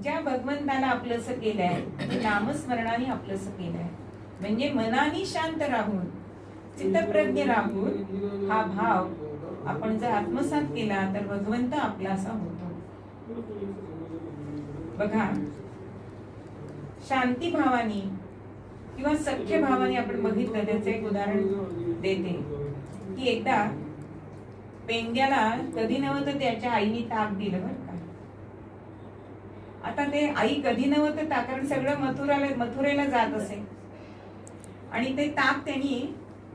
ज्या भगवंताला आपलंसं केलंय ते नामस्मरणाने आपलंसं केलंय, म्हणजे मनाने शांत राहून चित्तप्रज्ञ राहून हा भाव आपण जर आत्मसात केला तर भगवंत आपलासा होतो. बघा, शांती भावानी किंवा सख्य भावानी आपण बघितलं, त्याचं एक उदाहरण देते की एकदा पेंग्याला कधी नव्हतं त्याच्या आईने ताक दिलं बरं का. आता ते आई कधी नव्हतं ताक, कारण सगळं मथुरेला जात असे आणि ते ताक त्यांनी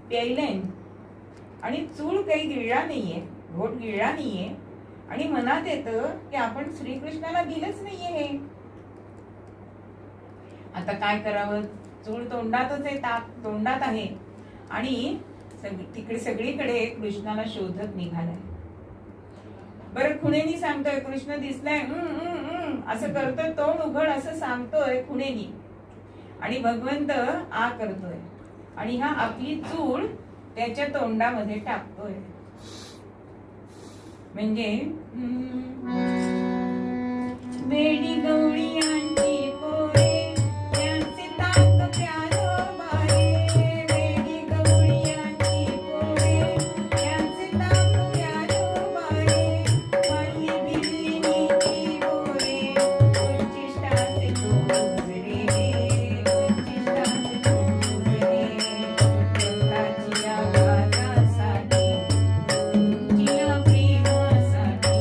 प्यायलंय आणि चूळ काही गिळला नाहीये, घोट गिळला नाहीये आणि मनात येतं की आपण श्रीकृष्णाला दिलंच नाहीये हे. आता काय करावं, चूळ तोंडातच आहे, ताक तोंडात आहे आणि तिकडे सगळीकडे कृष्णाला शोधत निघालाय. बरं, खुणेनी सांगतोय कृष्ण दिसलाय, असं करतोय, तोंड उघड असं सांगतोय खुणेनी आणि भगवंत आ करतोय आणि हा आपली चूळ त्याच्या तोंडामध्ये टाकतोय. म्हणजे वेडी गवळी आणली पोरे त्यांचे ताक प्यालो बारे, वेडी गवळी आणली पोरे त्यांचे ताक प्यालो बारे, हल्ली भिल्ली नीती बोरे उच्चिष्टाचे दूध रे, उच्चिष्टाचे दूध रे, रक्ताची आघातासाठी तुझ्या प्रेमासाठी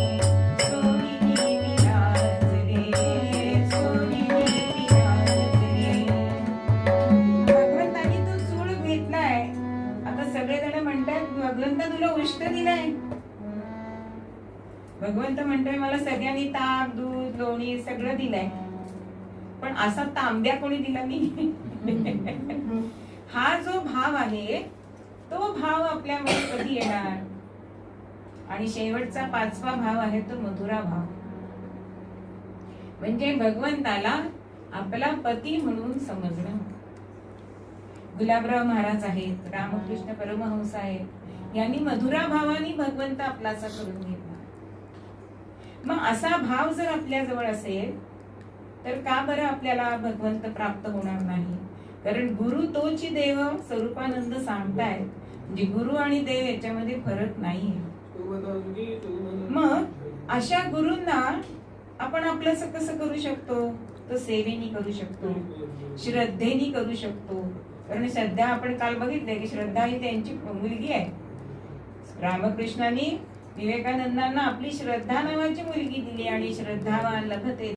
सोनिनी विराज रे, सोनिनी विराज रे. भगवंतानी तो चूळ घेतलाय. आता सगळेजण म्हणतात भगवंत तुला उष्ट दिलाय. भगवंत म्हणतोय मला सगळ्यांनी ताक दूध लोणी सगळं दिलंय, पण असा तांब्या कोणी दिला नाही. हा जो भाव आहे तो भाव आपल्यामध्ये कधी येणार? आणि शेवटचा 5वा भाव आहे तो मधुरा भाव, म्हणजे भगवंताला आपला पती म्हणून समजणं. गुलाबराव महाराज आहेत, रामकृष्ण परमहंस आहेत, यांनी मधुरा भावाने भगवंत आपलासा करून घेतला. मग असा भाव जर आपल्या जवळ असेल तर का बरं आपल्याला भगवंत प्राप्त होणार नाही? कारण गुरु तोची देव स्वरूपानंद सांगतायत, म्हणजे गुरु आणि देव याच्यामध्ये फरक नाहीये. मग अशा गुरूंना आपण आपलंसं कसं करू शकतो? तो सेवेनी करू शकतो, श्रद्धेनी करू शकतो. कारण श्रद्धा आपण काल बघितलंय की श्रद्धा ही त्यांची मुलगी आहे. रामकृष्णांनी विवेकानंदांना आपली श्रद्धा नावाची मुलगी दिली आणि श्रद्धावान लभते